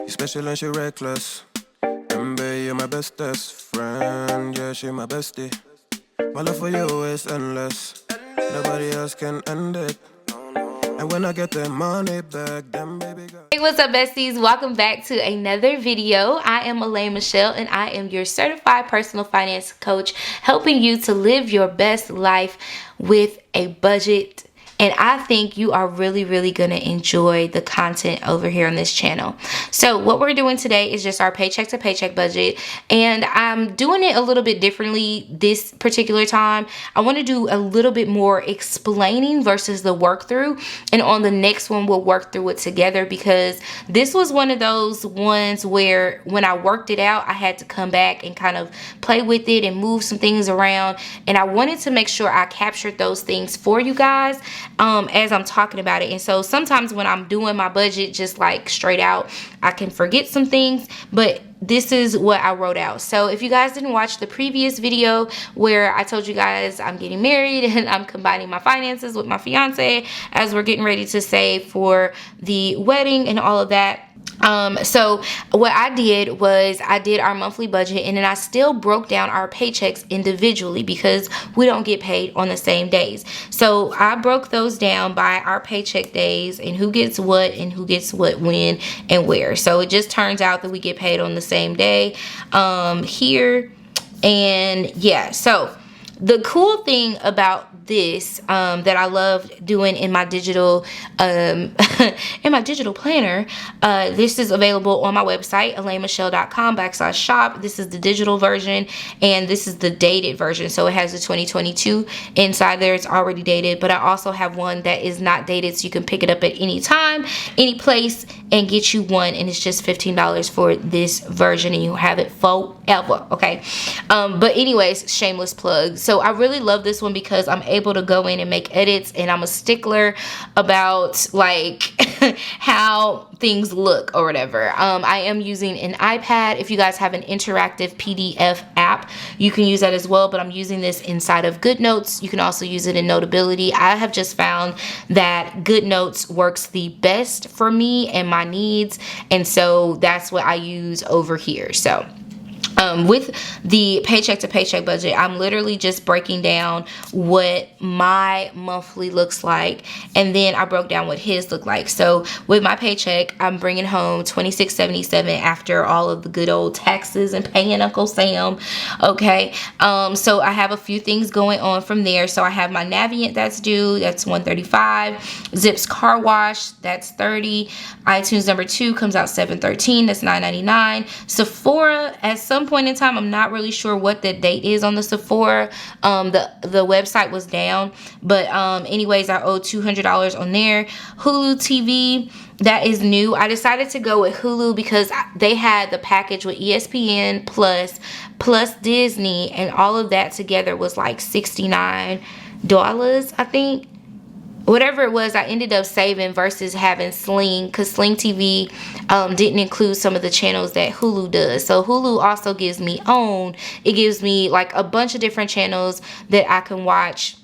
You special and she reckless. Baby, you're my bestest friend. Yeah, she my bestie. My love for you is endless. Nobody else can end it. And when I get the money back, then baby girl. Hey, what's up, besties? Welcome back to another video. I am Elaine Michelle, and I am your certified personal finance coach, helping you to live your best life with a budget. And I think you are really going to enjoy the content over here on this channel. So what we're doing today is just our paycheck to paycheck budget. And I'm doing it a little bit differently this particular time. I want to do a little bit more explaining versus the work through. And on the next one, we'll work through it together, because this was one of those ones where when I worked it out, I had to come back and kind of play with it and move some things around. And I wanted to make sure I captured those things for you guys as I'm talking about it. And so sometimes when I'm doing my budget just like straight out, I can forget some things, but this is what I wrote out. So if you guys didn't watch the previous video where I told you guys I'm getting married and I'm combining my finances with my fiance as we're getting ready to save for the wedding and all of that, so what I did was I did our monthly budget, and then I still broke down our paychecks individually because we don't get paid on the same days. So I broke those down by our paycheck days and who gets what and who gets what when and where. So it just turns out that we get paid on the same day here. And yeah, so the cool thing about this that I love doing in my digital in my digital planner, this is available on my website, elainemichelle.com/shop. This is the digital version, and this is the dated version. So it has the 2022 inside there. It's already dated, but I also have one that is not dated, so you can pick it up at any time, any place, and get you one, and it's just $15 for this version, and you have it forever. Okay, but anyways, shameless plug. So I really love this one because I'm able to go in and make edits, and I'm a stickler about like how things look or whatever. I am using an iPad. If you guys have an interactive PDF app, you can use that as well, but I'm using this inside of GoodNotes. You can also use it in Notability. I have just found that GoodNotes works the best for me and my needs, and so that's what I use over here. So with the paycheck to paycheck budget, I'm literally just breaking down what my monthly looks like, and then I broke down what his looked like. So with my paycheck, I'm bringing home $26.77 after all of the good old taxes and paying Uncle Sam. Okay, so I have a few things going on from there. So I have my Navient that's due, that's $135. Zips car wash, that's $30. iTunes number 2 comes out $713, that's $9.99. Sephora, at some point in time, I'm not really sure what the date is on the Sephora. The website was down, but anyways, I owe $200 on there. Hulu TV, that is new. I decided to go with Hulu because they had the package with ESPN plus Disney, and all of that together was like $69, I think. Whatever it was, I ended up saving versus having Sling, because Sling TV didn't include some of the channels that Hulu does. So Hulu also gives me OWN. It gives me like a bunch of different channels that I can watch,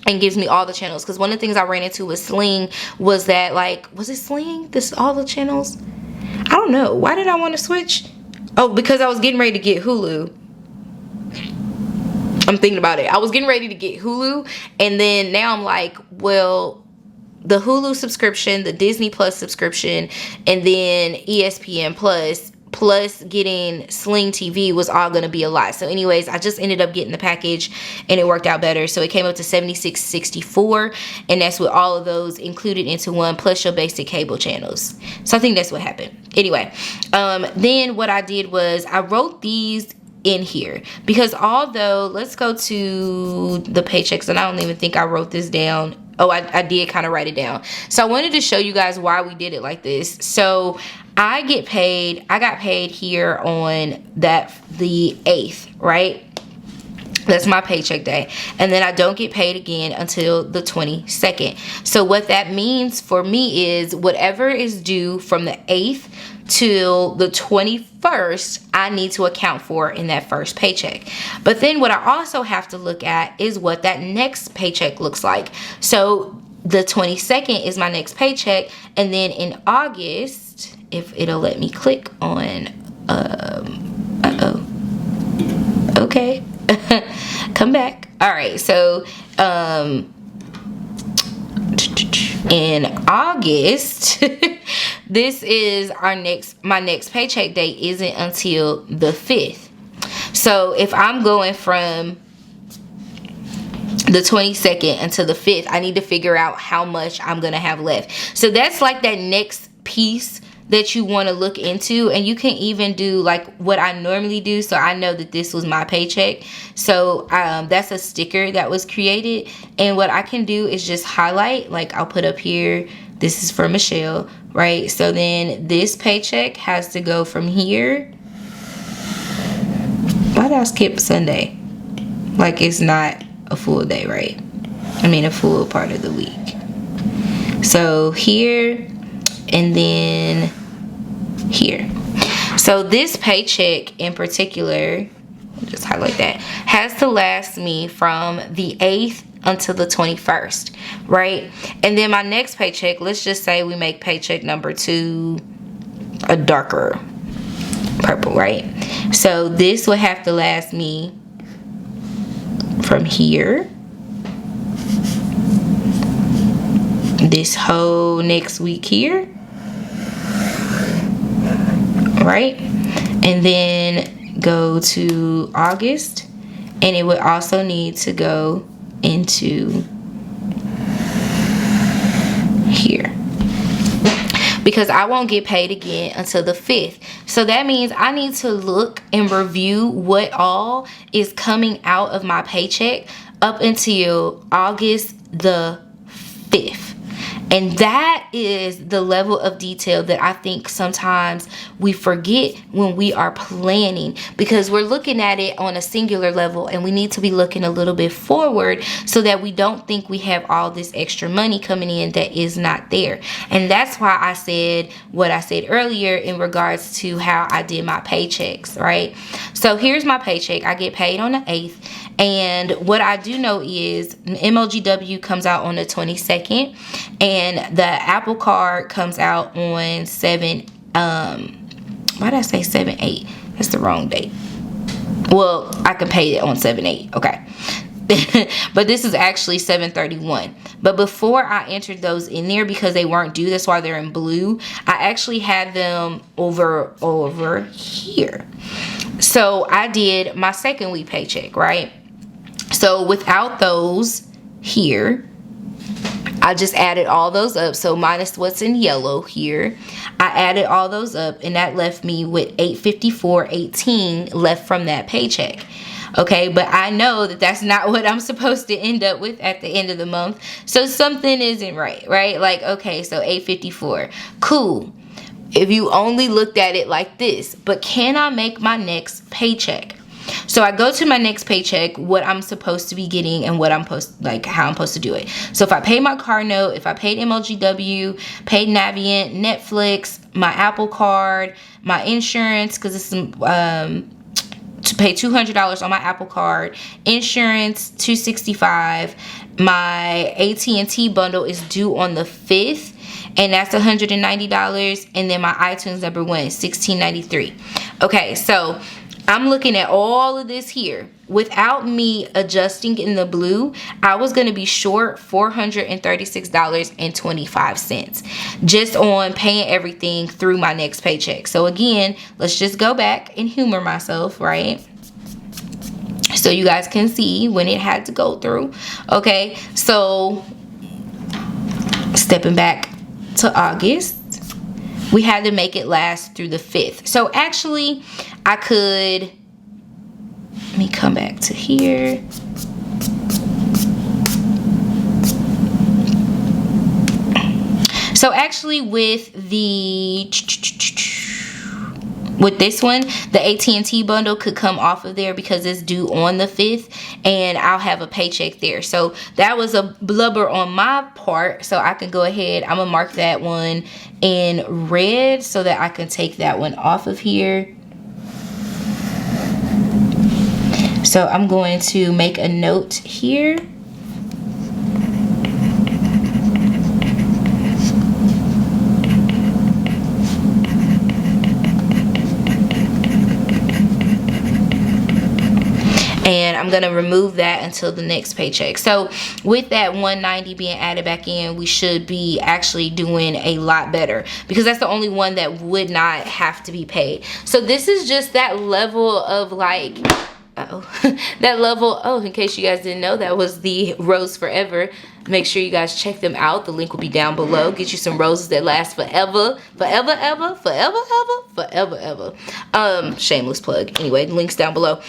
and gives me all the channels. Because one of the things I ran into with Sling was that, like, was it Sling? This all the channels? I don't know. Why did I want to switch? Oh, because I was getting ready to get Hulu. I'm thinking about it. I was getting ready to get Hulu, and then now I'm like, well, the Hulu subscription, the Disney Plus subscription, and then ESPN plus getting Sling TV was all going to be a lot. So anyways, I just ended up getting the package, and it worked out better. So it came up to $76.64, and that's with all of those included into one, plus your basic cable channels. So I think that's what happened. Anyway, then what I did was I wrote these in here, because although, let's go to the paychecks, and I don't even think I wrote this down. Oh, I did kind of write it down. So I wanted to show you guys why we did it like this. So I got paid here on the 8th, right? That's my paycheck day. And then I don't get paid again until the 22nd. So what that means for me is whatever is due from the 8th till the 21st, I need to account for in that first paycheck. But then what I also have to look at is what that next paycheck looks like. So the 22nd is my next paycheck. And then in August, if it'll let me click on, okay. Come back. All right. So, in August, this is my next paycheck date isn't until the 5th. So if I'm going from the 22nd until the 5th, I need to figure out how much I'm gonna have left. So that's like that next piece that you want to look into. And you can even do like what I normally do. So I know that this was my paycheck. So that's a sticker that was created. And what I can do is just highlight, like I'll put up here, this is for Michelle, right? So then this paycheck has to go from here. Why did I skip Sunday? Like it's not a full day, right? I mean a full part of the week. So here and then here. So this paycheck in particular, just highlight that, has to last me from the 8th until the 21st, right? And then my next paycheck, let's just say we make paycheck number 2 a darker purple, right? So this would have to last me from here, this whole next week here, right? And then go to August, and it would also need to go into here, because I won't get paid again until the 5th. So that means I need to look and review what all is coming out of my paycheck up until August the 5th. And that is the level of detail that I think sometimes we forget when we are planning, because we're looking at it on a singular level, and we need to be looking a little bit forward so that we don't think we have all this extra money coming in that is not there. And that's why I said what I said earlier in regards to how I did my paychecks, right? So here's my paycheck. I get paid on the 8th. And what I do know is MLGW comes out on the 22nd, and the Apple Card comes out on 7, why did I say 7/8? That's the wrong date. Well, I can pay it on 7/8, okay. But this is actually 7/31. But before I entered those in there, because they weren't due, that's why they're in blue, I actually had them over here. So I did my second week paycheck, right? So without those here, I just added all those up. So minus what's in yellow here, I added all those up, and that left me with $854.18 left from that paycheck. Okay, but I know that that's not what I'm supposed to end up with at the end of the month. So something isn't right, right? Like, okay, so $854, cool, if you only looked at it like this. But can I make my next paycheck? So I go to my next paycheck, what I'm supposed to be getting and what I'm how I'm supposed to do it. So if I pay my car note, if I paid MLGW, paid Navient, Netflix, my Apple Card, my insurance, because it's to pay $200 on my Apple Card, insurance $265, my AT&T bundle is due on the 5th, and that's $190, and then my iTunes number 1 is $16.93. Okay, so I'm looking at all of this here. Without me adjusting in the blue, I was going to be short $436.25 just on paying everything through my next paycheck. So again, let's just go back and humor myself, right? So you guys can see when it had to go through. Okay, so stepping back to August, we had to make it last through the 5th. So actually, I could, let me come back to here. So actually with this one, the AT&T bundle could come off of there because it's due on the 5th, and I'll have a paycheck there. So that was a blubber on my part, so I can go ahead, I'm gonna mark that one in red so that I can take that one off of here. So I'm going to make a note here. and I'm gonna remove that until the next paycheck. So with that 190 being added back in, we should be actually doing a lot better, because that's the only one that would not have to be paid. So this is just that level of like, that level. Oh, in case you guys didn't know, that was the Rose Forever. Make sure you guys check them out. The link will be down below. Get you some roses that last forever, forever, ever, forever, ever, forever, ever. Shameless plug. Anyway, links down below.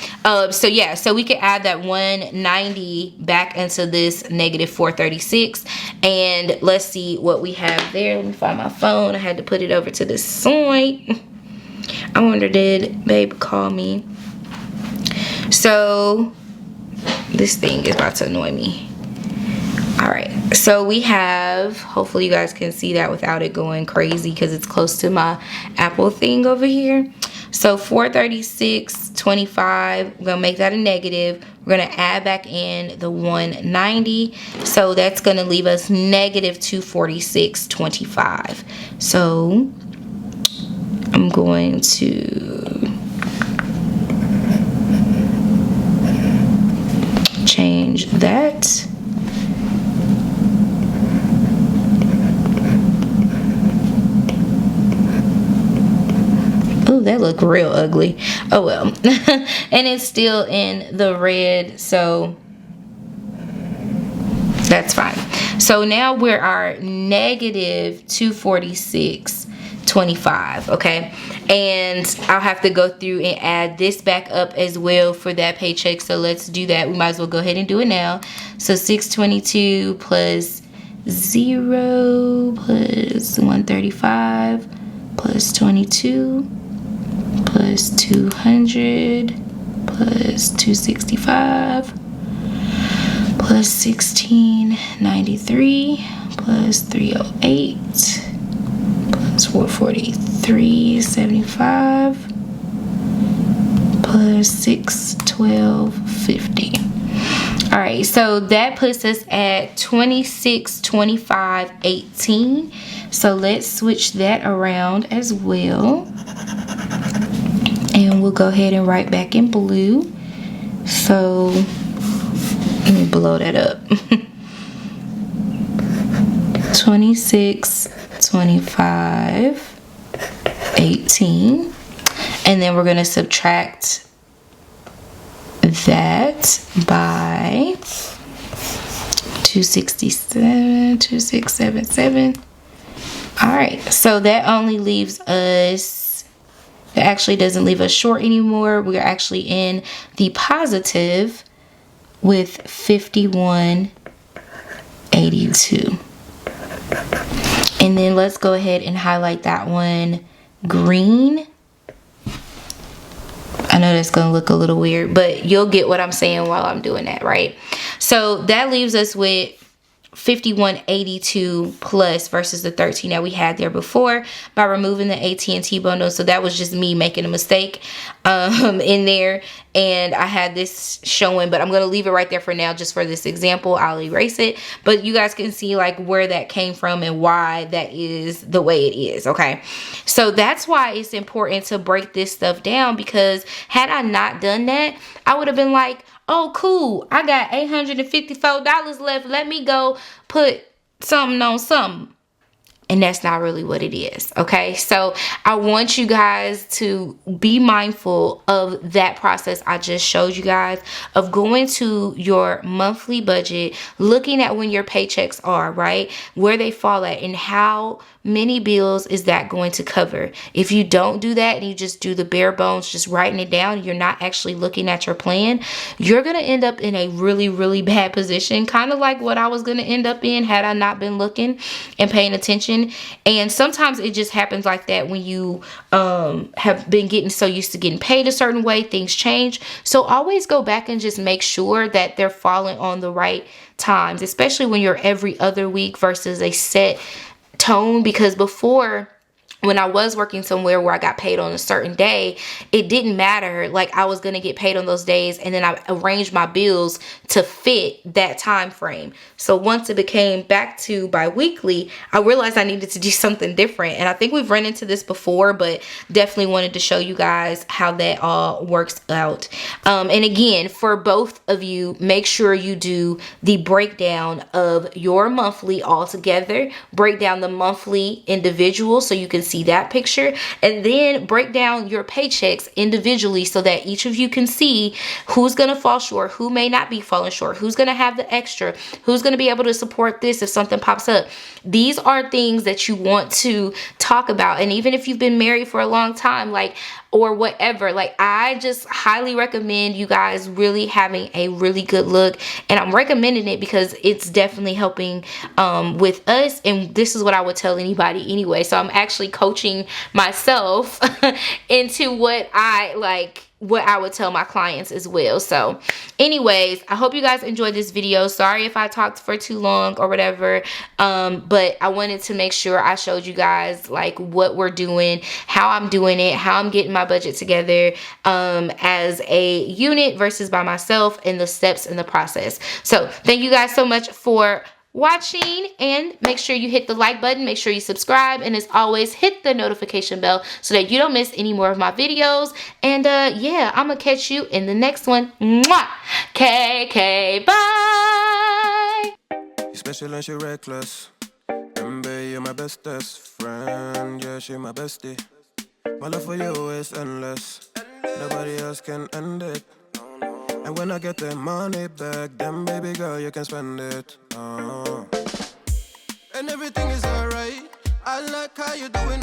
So yeah, so we can add that 190 back into this negative 436, and let's see what we have there. Let me find my phone. I had to put it over to the side. I wonder, did babe call me? So this thing is about to annoy me. All right, so we have, hopefully you guys can see that without it going crazy because it's close to my Apple thing over here. So 436.25, we're gonna make that a negative. We're gonna add back in the 190, so that's gonna leave us negative 246.25. So I'm going to change that. Oh, that looked real ugly. Oh well. And it's still in the red, so that's fine. So now we're our negative 246.25, okay? And I'll have to go through and add this back up as well for that paycheck. So let's do that. We might as well go ahead and do it now. So 622 plus 0 plus 135 plus 22 plus 200 plus 265 plus 1693 plus 308 plus 443.75 plus 612.50. All right, so that puts us at 2625.18. So let's switch that around as well, and we'll go ahead and write back in blue. So let me blow that up. 2625.18, and then we're going to subtract that by 267.2677. All right, so that only leaves us, that actually doesn't leave us short anymore. We're actually in the positive with 51.82. And then let's go ahead and highlight that one green. I know that's going to look a little weird, but you'll get what I'm saying while I'm doing that, right? So that leaves us with 51.82 plus versus the 13 that we had there before by removing the AT&T bundle. So that was just me making a mistake in there, and I had this showing, but I'm going to leave it right there for now just for this example. I'll erase it, but you guys can see like where that came from and why that is the way it is. Okay, so that's why it's important to break this stuff down, because had I not done that, I would have been like, oh cool, I got $854 left, let me go put something on something. And that's not really what it is. Okay, so I want you guys to be mindful of that process I just showed you guys, of going to your monthly budget, looking at when your paychecks are, right, where they fall at, and how many bills is that going to cover. If you don't do that and you just do the bare bones, just writing it down, you're not actually looking at your plan, you're going to end up in a really, really bad position, kind of like what I was going to end up in had I not been looking and paying attention. And sometimes it just happens like that when you have been getting so used to getting paid a certain way, things change. So always go back and just make sure that they're falling on the right times, especially when you're every other week versus a set tone, because before when I was working somewhere where I got paid on a certain day, it didn't matter. Like, I was going to get paid on those days, and then I arranged my bills to fit that time frame. So once it became back to bi-weekly, I realized I needed to do something different. And I think we've run into this before, but definitely wanted to show you guys how that all works out. And again, for both of you, make sure you do the breakdown of your monthly all together. Break down the monthly individual so you can see that picture, and then break down your paychecks individually so that each of you can see who's going to fall short, who may not be falling short, who's going to have the extra, who's going to be able to support this if something pops up. These are things that you want to talk about. And even if you've been married for a long time, like, or whatever, like, I just highly recommend you guys really having a really good look. And I'm recommending it because it's definitely helping with us. And this is what I would tell anybody anyway. So I'm actually coaching myself into what I would tell my clients as well. So anyways, I hope you guys enjoyed this video. Sorry if I talked for too long or whatever, but I wanted to make sure I showed you guys like what we're doing, how I'm doing it, how I'm getting my budget together as a unit versus by myself, and the steps in the process. So thank you guys so much for watching, and make sure you hit the like button, make sure you subscribe, and as always, hit the notification bell so that you don't miss any more of my videos. And yeah, I'm gonna catch you in the next one. Mwah! KK, bye. You special and she reckless. Remember, you're my bestest friend. Yeah, she my bestie. My love for you is endless. Nobody else can end it. And when I get the money back, then baby girl, you can spend it. And everything is alright. I like how you doing.